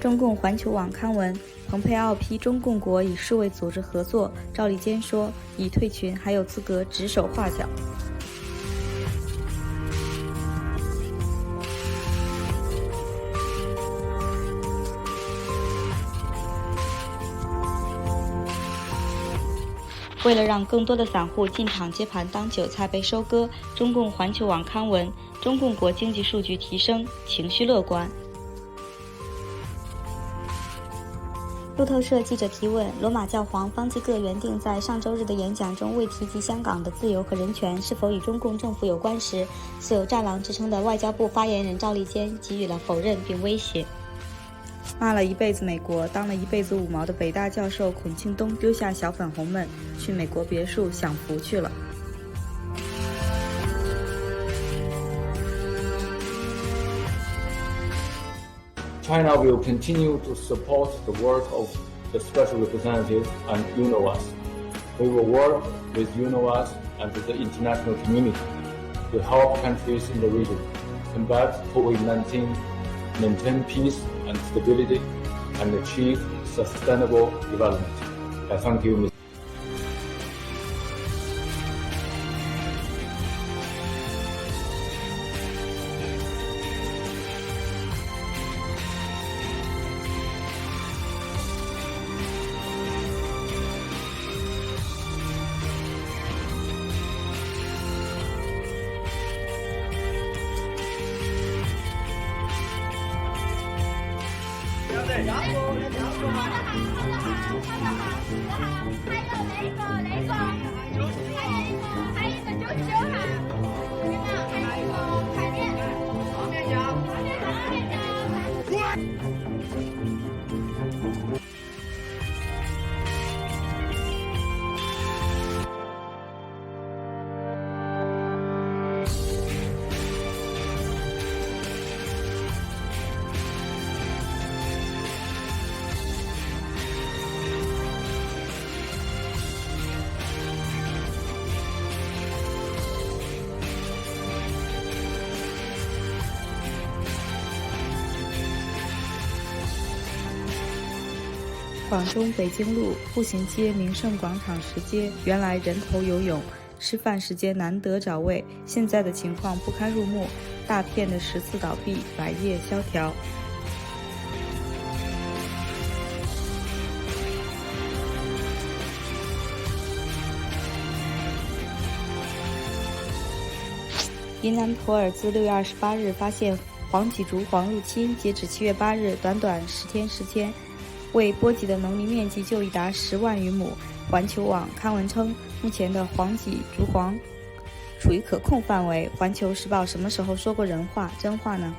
中共环球网刊文，蓬佩奥批中共国与世卫组织合作，赵立坚说已退群还有资格指手画脚。为了让更多的散户进场接盘当韭菜被收割，中共环球网刊文，中共国经济数据提升，情绪乐观。路透社记者提问：罗马教皇方济各原定在上周日的演讲中未提及香港的自由和人权是否与中共政府有关时，素有战狼之称的外交部发言人赵立坚给予了否认并威胁。骂了一辈子美国，当了一辈子五毛的北大教授孔庆东丢下小粉红们去美国别墅享福去了。China will continue to support the work of the Special Representative and UNOWAS. We will work with UNOWAS and the international community to help countries in the region combat COVID-19, maintain peace and stability, and achieve sustainable development. I thank you, Ms. 广东北京路步行街名胜广场石街，原来人头游泳，吃饭时间难得找位，现在的情况不堪入目，大片的食肆倒闭，百业萧条。云南普洱自6月28日发现黄脊竹黄入侵，截止7月8日，短短10天时间，为波及的农林面积就已达10万余亩。环球网刊文称，目前的黄脊竹黄处于可控范围。环球时报什么时候说过人话真话呢？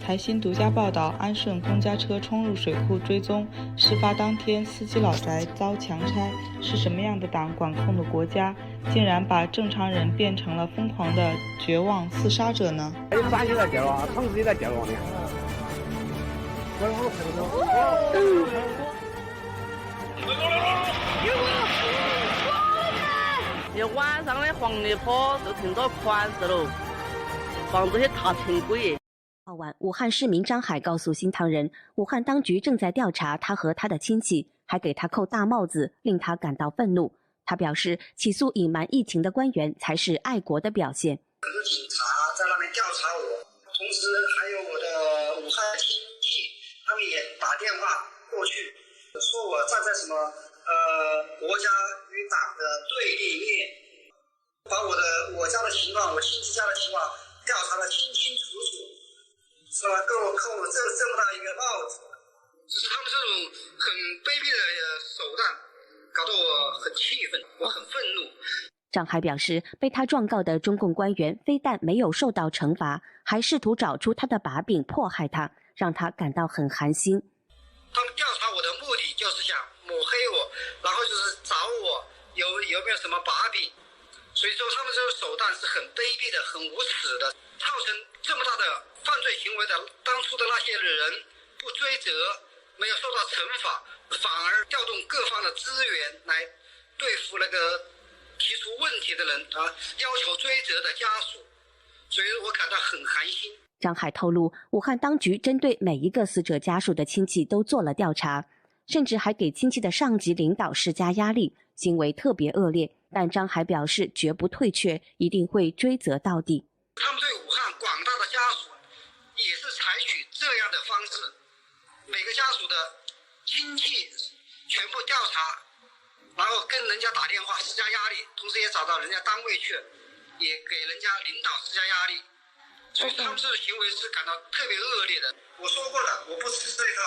台新独家报道，安顺公家车冲入水库追踪，事发当天司机老宅遭强拆，是什么样的党管控的国家，竟然把正常人变成了疯狂的绝望自杀者呢？山也在掉啊，房子也在掉啊！你晚上的黄泥坡都停到宽时了，房子些大平轨。晚，武汉市民张海告诉新唐人，武汉当局正在调查他和他的亲戚，还给他扣大帽子，令他感到愤怒。他表示，起诉隐瞒疫情的官员才是爱国的表现。很多警察在那边调查我，同时还有我的武汉亲戚，他们也打电话过去，说我站在什么国家与党的对立面，把我家的情况，我亲戚家的情况调查得清清楚楚。是吧？给我扣了这么大一个帽子，只是他们这种很卑鄙的手段，搞得我很气愤，我很愤怒。张海表示，被他状告的中共官员非但没有受到惩罚，还试图找出他的把柄迫害他，让他感到很寒心。他们调查我的目的就是想抹黑我，然后就是找我有没有什么把柄。所以说他们这种手段是很卑鄙的，很无耻的，造成这么大的犯罪行为的当初的那些人不追责，没有受到惩罚，反而调动各方的资源来对付那个提出问题的人要求追责的家属，所以我感到很寒心。张海透露，武汉当局针对每一个死者家属的亲戚都做了调查，甚至还给亲戚的上级领导施加压力，行为特别恶劣。但张海表示绝不退却，一定会追责到底。他们对武汉广大的家属也是采取这样的方式，每个家属的亲戚全部调查，然后跟人家打电话施加压力，同时也找到人家单位去，也给人家领导施加压力。所以他们这种行为是感到特别恶劣的。我说过了，我不吃这一套，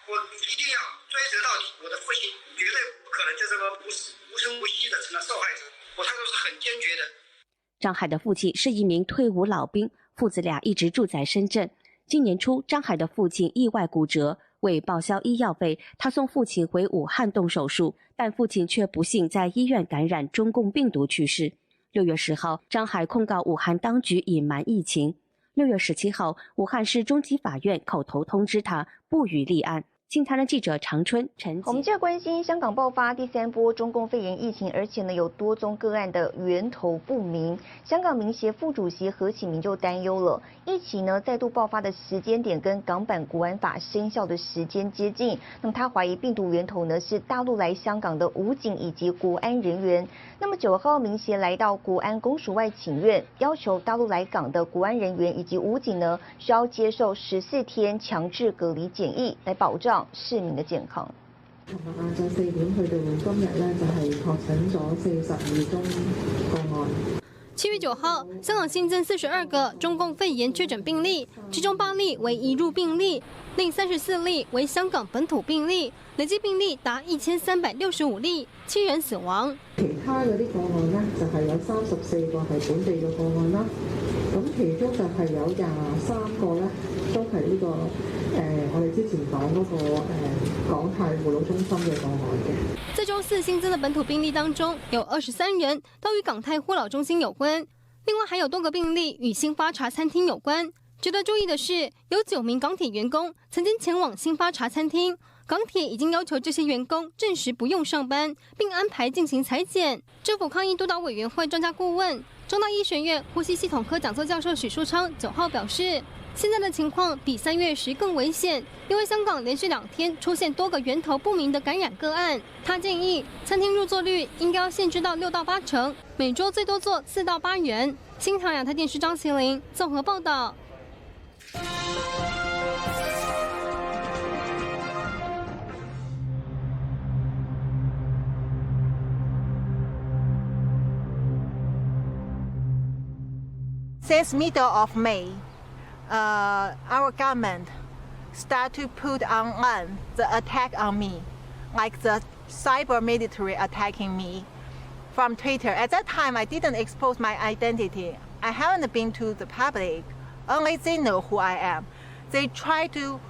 我一定要追责到底。我的父亲绝对不可能就这么无声无息的成了受害者，我态度是很坚决的。张海的父亲是一名退伍老兵，父子俩一直住在深圳。今年初，张海的父亲意外骨折，为报销医药费，他送父亲回武汉动手术，但父亲却不幸在医院感染中共病毒去世。6月10号，张海控告武汉当局隐瞒疫情。6月17号，武汉市中级法院口头通知他不予立案。新唐人记者常春、陈。我们接着关心香港爆发第3波中共肺炎疫情，而且呢有多宗个案的源头不明。香港民协副主席何启明就担忧了，疫情呢再度爆发的时间点跟港版国安法生效的时间接近。那么他怀疑病毒源头呢是大陆来香港的武警以及国安人员。那么9号民协来到国安公署外请愿，要求大陸來港的國安人員以及武警呢，需要接受14天強制隔離檢疫，來保障市民的健康。琴日晏晝4點去到今日咧，就係確診咗42宗個案。7月9號，香港新增42個中共肺炎確診病例，其中8例為移入病例，另34例為香港本土病例，累計病例達1365例，7人死亡。其他嗰啲個案咧，就係有34個係本地嘅個案啦，咁其中就係有23個咧，都係呢個我哋之前講嗰個港泰護老中心嘅個案嘅。在周4新增的本土病例當中，有23人都與港泰護老中心有關，另外還有多個病例與新發茶餐廳有關。值得注意的是，有9名港鐵員工曾經前往新發茶餐廳，港鐵已經要求這些員工證實不用上班，並安排進行採檢。政府抗疫督導委員會專家顧問、中大醫學院呼吸系統科講座教授許樹昌9號表示，現在的情況比3月時更危險，因為香港連續2天出現多個源頭不明的感染個案。他建議餐廳入座率應該要限制到6到8成，每桌最多坐4到8人。新唐亞太電視張麒麟綜合報道。Since middle of May, our government start to put on the attack on me, like the cyber military attacking me from Twitter. At that time, I didn't expose my identity. I haven't been to the public. Only they know who I am. They try to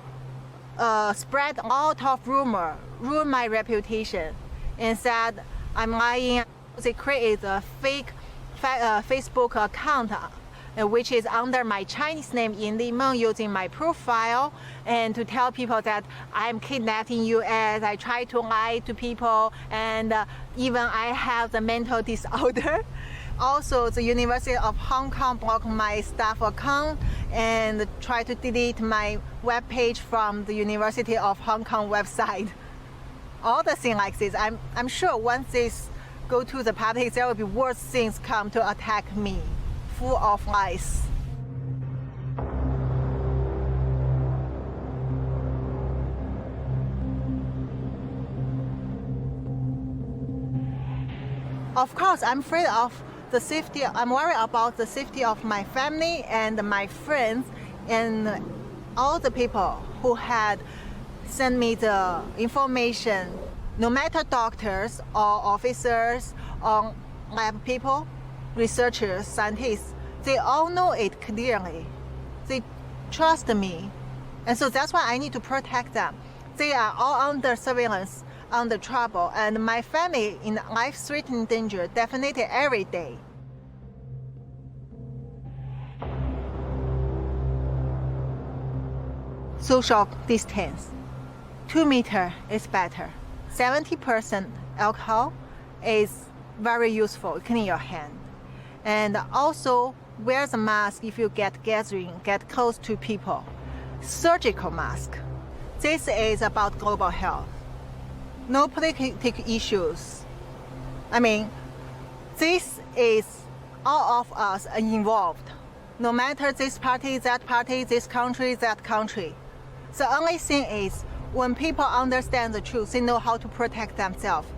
spread a lot of rumor, ruin my reputation, and said I'm lying. They create a fake Facebook account, which is under my Chinese name Yin Li Meng, using my profile, and to tell people that I'm kidnapping US. I try to lie to people, and even I have the mental disorder. Also, the University of Hong Kong blocked my staff account and tried to delete my webpage from the University of Hong Kong website. All the things like this, I'm sure once this go to the public, there will be worse things come to attack me, full of lies. Of course, I'm afraid of the safety. I'm worried about the safety of my family and my friends and all the people who had send me the information, no matter doctors or officers or lab people, researchers, scientists, they all know it clearly. They trust me. And so that's why I need to protect them. They are all under surveillance, under trouble, and my family in life-threatening danger definitely every day. Social distance. 2 meters is better. 70% alcohol is very useful, clean your hand. And also wear the mask if you get close to people. Surgical mask. This is about global health. No political issues. I mean, this is all of us involved. No matter this party, this country, that country. The only thing is, when people understand the truth, they know how to protect themselves.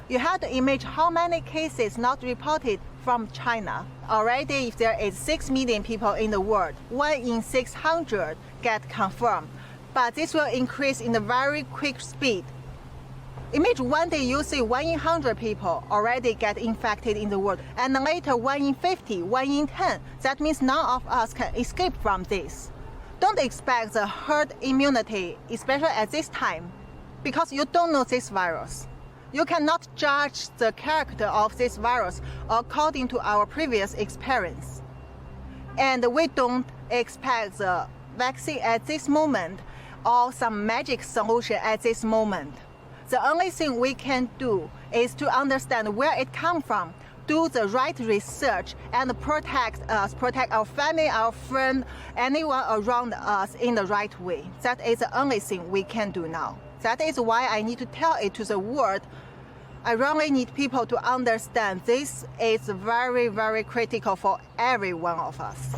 You have to imagine how many cases not reported from China. Already, if there is 6 million people in the world, 1 in 600 get confirmed. But this will increase in a very quick speed. Imagine one day you see 1 in 100 people already get infected in the world, and later 1 in 50, 1 in 10. That means none of us can escape from this. Don't expect the herd immunity, especially at this time, because you don't know this virus. You cannot judge the character of this virus according to our previous experience. And we don't expect the vaccine at this moment or some magic solution at this moment. The only thing we can do is to understand where it comes from, do the right research, and protect us, protect our family, our friend, anyone around us in the right way. That is the only thing we can do now. That is why I need to tell it to the world. I really need people to understand this is very, very critical for every one of us.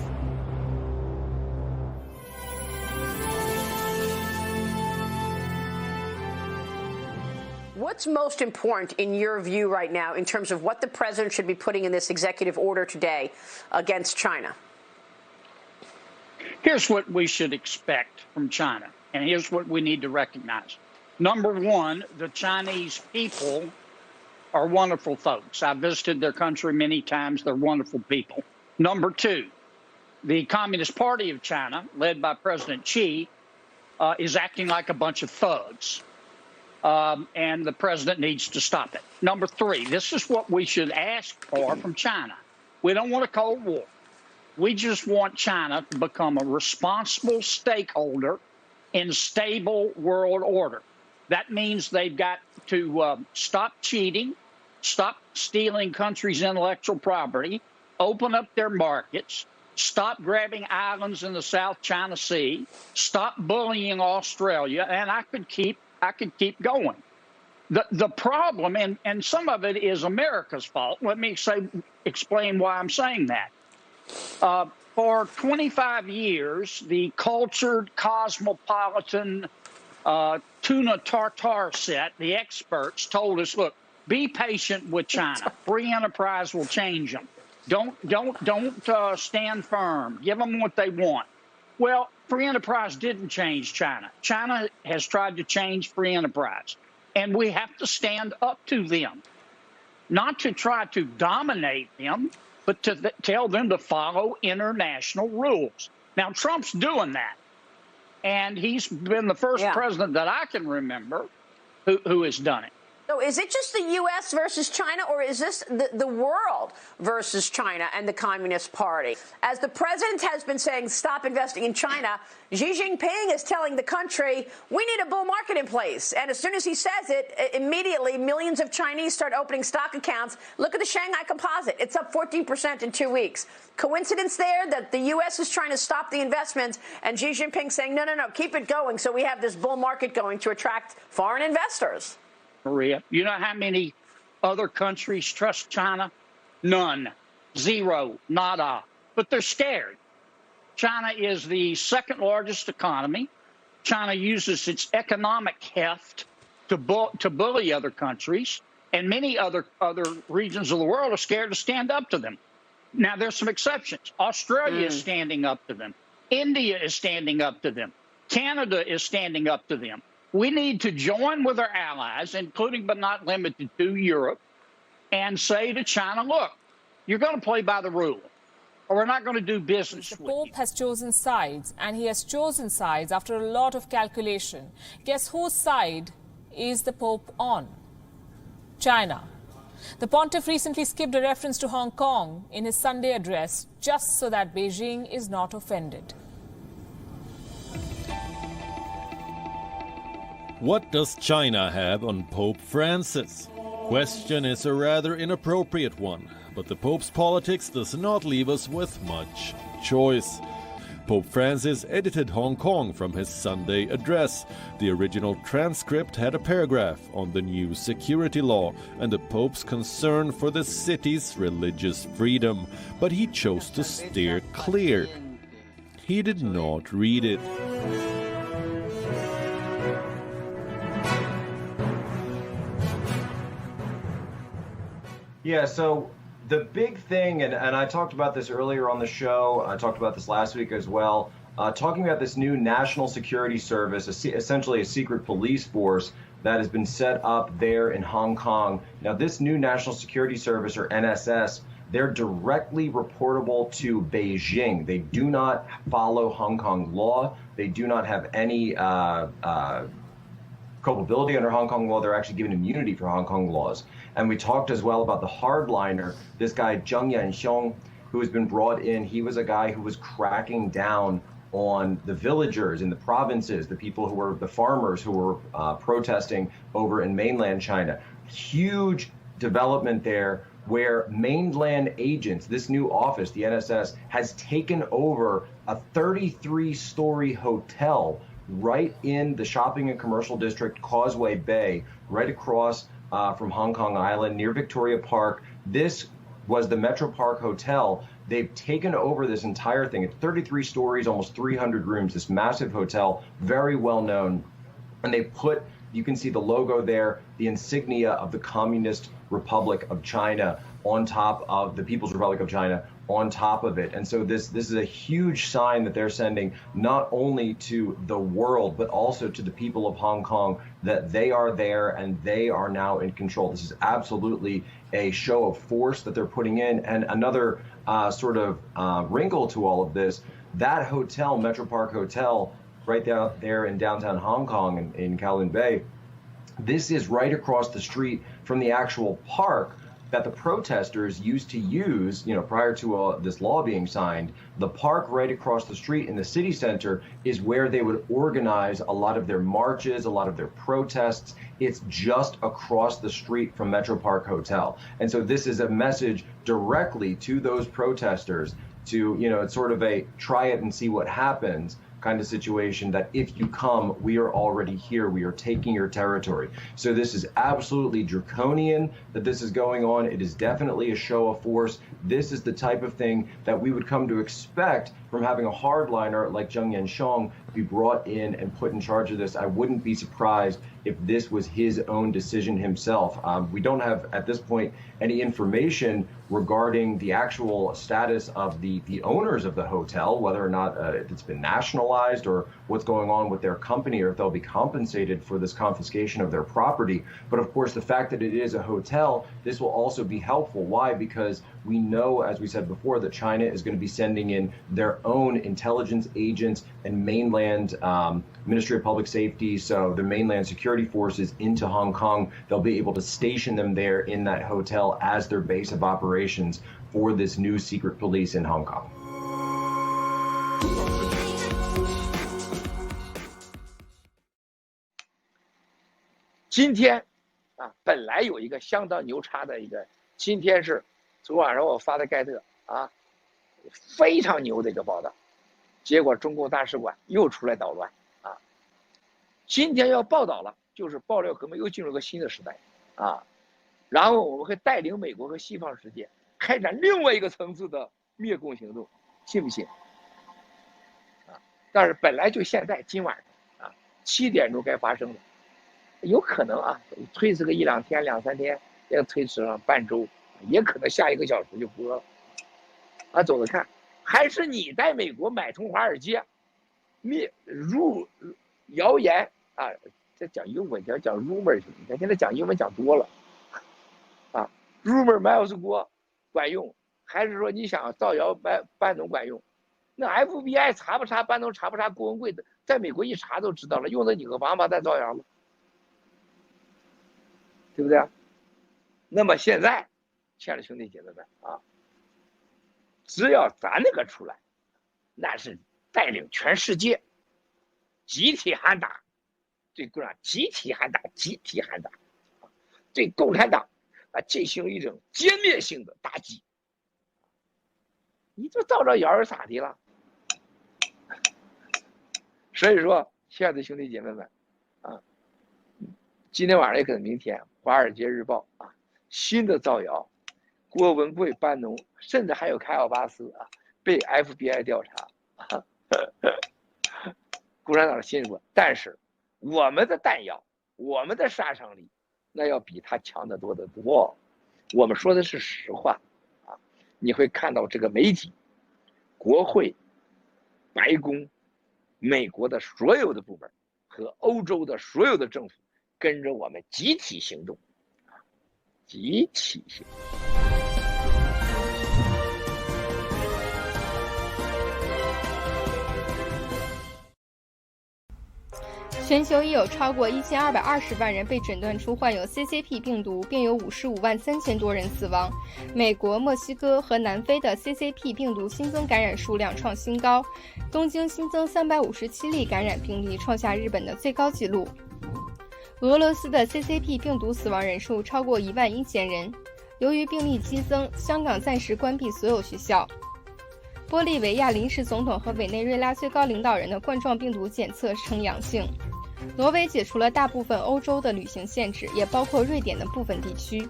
What's most important in your view right now in terms of what the president should be putting in this executive order today against China? Here's what we should expect from China, and here's what we need to recognize. Number one, the Chinese people are wonderful folks. I visited their country many times. They're wonderful people. Number two, the Communist Party of China, led by President Xi, is acting like a bunch of thugs. And the president needs to stop it. Number three, this is what we should ask for from China. We don't want a Cold War. We just want China to become a responsible stakeholder in stable world order. That means they've got to stop cheating, stop stealing countries' intellectual property, open up their markets, stop grabbing islands in the South China Sea, stop bullying Australia, and I could keep going. The problem, and some of it is America's fault. Let me explain why I'm saying that. For 25 years, the cultured, cosmopolitan, tuna tartare set, the experts told us, look, be patient with China. Free enterprise will change them. Don't stand firm. Give them what they want. Well, free enterprise didn't change China. China has tried to change free enterprise, and we have to stand up to them, not to try to dominate them, but to tell them to follow international rules. Now, Trump's doing that, and he's been the first president that I can remember who has done it. So is it just the U.S. versus China, or is this the world versus China and the Communist Party? As the president has been saying, stop investing in China, Xi Jinping is telling the country, we need a bull market in place. And as soon as he says it, immediately millions of Chinese start opening stock accounts. Look at the Shanghai Composite. It's up 14% in 2 weeks. Coincidence there that the U.S. is trying to stop the investment and Xi Jinping saying, no, keep it going. So we have this bull market going to attract foreign investors. Maria, you know how many other countries trust China? None. Zero. Nada. But they're scared. China is the second largest economy. China uses its economic heft to bully other countries, and many other regions of the world are scared to stand up to them. Now, there's some exceptions. Australia is standing up to them. India is standing up to them. Canada is standing up to them. We need to join with our allies, including but not limited to Europe, and say to China, look, you're going to play by the rule, or we're not going to do business The with you. Pope has chosen sides, and he has chosen sides after a lot of calculation. Guess whose side is the Pope on? China. The pontiff recently skipped a reference to Hong Kong in his Sunday address just so that Beijing is not offended. What does China have on Pope Francis? Question is a rather inappropriate one, but the Pope's politics does not leave us with much choice. Pope Francis edited Hong Kong from his Sunday address. The original transcript had a paragraph on the new security law and the Pope's concern for the city's religious freedom, but he chose to steer clear. He did not read it. Yeah, so the big thing, and I talked about this earlier on the show, I talked about this last week as well, talking about this new national security service, essentially a secret police force that has been set up there in Hong Kong. Now, this new national security service, or NSS, they're directly reportable to Beijing. They do not follow Hong Kong law. They do not have any culpability under Hong Kong law. They're actually given immunity for Hong Kong laws. And we talked as well about the hardliner, this guy Zheng Yanxiong, who has been brought in. He was a guy who was cracking down on the villagers in the provinces, the people who were the farmers who were protesting over in mainland China. Huge development there where mainland agents, this new office, the NSS, has taken over a 33-story hotel right in the shopping and commercial district, Causeway Bay, right across from Hong Kong Island near Victoria Park. This was the Metro Park Hotel. They've taken over this entire thing. It's 33 stories, almost 300 rooms, this massive hotel, very well known. And they put, you can see the logo there, the insignia of the Communist Republic of China on top of the People's Republic of China on top of it. And so this is a huge sign that they're sending not only to the world, but also to the people of Hong Kong that they are there and they are now in control. This is absolutely a show of force that they're putting in. And another sort of wrinkle to all of this, that hotel, Metro Park Hotel, right down there in downtown Hong Kong in Kowloon Bay, this is right across the street from the actual park that the protesters used to use, prior to this law being signed. The park right across the street in the city center is where they would organize a lot of their marches, a lot of their protests. It's just across the street from Metro Park Hotel. And so this is a message directly to those protesters to, it's sort of a try it and see what happens kind of situation, that if you come, we are already here. We are taking your territory. So this is absolutely draconian that this is going on. It is definitely a show of force. This is the type of thing that we would come to expect from having a hardliner like Zheng Yanxiong be brought in and put in charge of this. I wouldn't be surprised if this was his own decision himself. We don't have, at this point, any information regarding the actual status of the owners of the hotel, whether or not it's been nationalized or what's going on with their company, or if they'll be compensated for this confiscation of their property. But of course, the fact that it is a hotel, this will also be helpful. Why? Because we know, as we said before, that China is going to be sending in their own intelligence agents and mainland Ministry of Public Safety, so the mainland security forces, into Hong Kong. They'll be able to station them there in that hotel as their base of operations for this new secret police in Hong Kong. 今天啊，本来有一个相当牛叉的一个，今天是昨晚上我发的盖特啊，非常牛的一个报道，结果中共大使馆又出来捣乱啊。今天要报道了，就是爆料革命又进入个新的时代啊，然后我们会带领美国和西方世界开展另外一个层次的灭共行动，信不信？啊，但是本来就现在今晚上啊7点钟该发生的。 有可能啊，推迟个1、2天、2、3天，也推迟上半周，也可能下1个小时就播了。啊，走着看，还是你在美国买通华尔街，入谣言啊，这讲英文讲 rumor 去，你看现在讲英文讲多了，啊 ，rumor miles 过管用，还是说你想造谣班农管用？那 FBI 查不查班农，查不查郭文贵的，在美国一查都知道了，用的你个王八蛋造谣了，对不对啊？那么现在，亲爱的兄弟姐妹们啊，只要咱那个出来，那是带领全世界集体喊打，对共产党集体喊打，集体喊打，对共产党啊进行一种歼灭性的打击。你就照着谣儿咋的了？所以说，亲爱的兄弟姐妹们啊，今天晚上也可能明天，《华尔街日报》啊，新的造谣，郭文贵、班农，甚至还有凯尔巴斯啊，被 FBI 调查啊，共产党的新闻。但是我们的弹药，我们的杀伤力，那要比他强得多得多。我们说的是实话啊，你会看到这个媒体、国会、白宫、美国的所有的部门和欧洲的所有的政府跟着我们集体行动，集体行动。全球已有超过1220万人被诊断出患有 CCP 病毒，并有55万3000多人死亡。美国、墨西哥和南非的 CCP 病毒新增感染数量创新高，东京新增357例感染病例，创下日本的最高纪录。俄罗斯的 CCP 病毒死亡人数超过11000人。由于病例激增，香港暂时关闭所有学校。玻利维亚临时总统和委内瑞拉最高领导人的冠状病毒检测呈阳性。挪威解除了大部分欧洲的旅行限制，也包括瑞典的部分地区。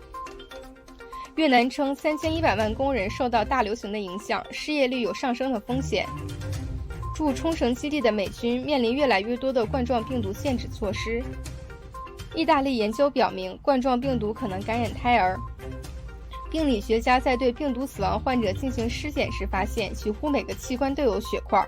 越南称3100万工人受到大流行的影响，失业率有上升的风险。驻冲绳基地的美军面临越来越多的冠状病毒限制措施。意大利研究表明，冠状病毒可能感染胎儿。病理学家在对病毒死亡患者进行尸检时发现，几乎每个器官都有血块。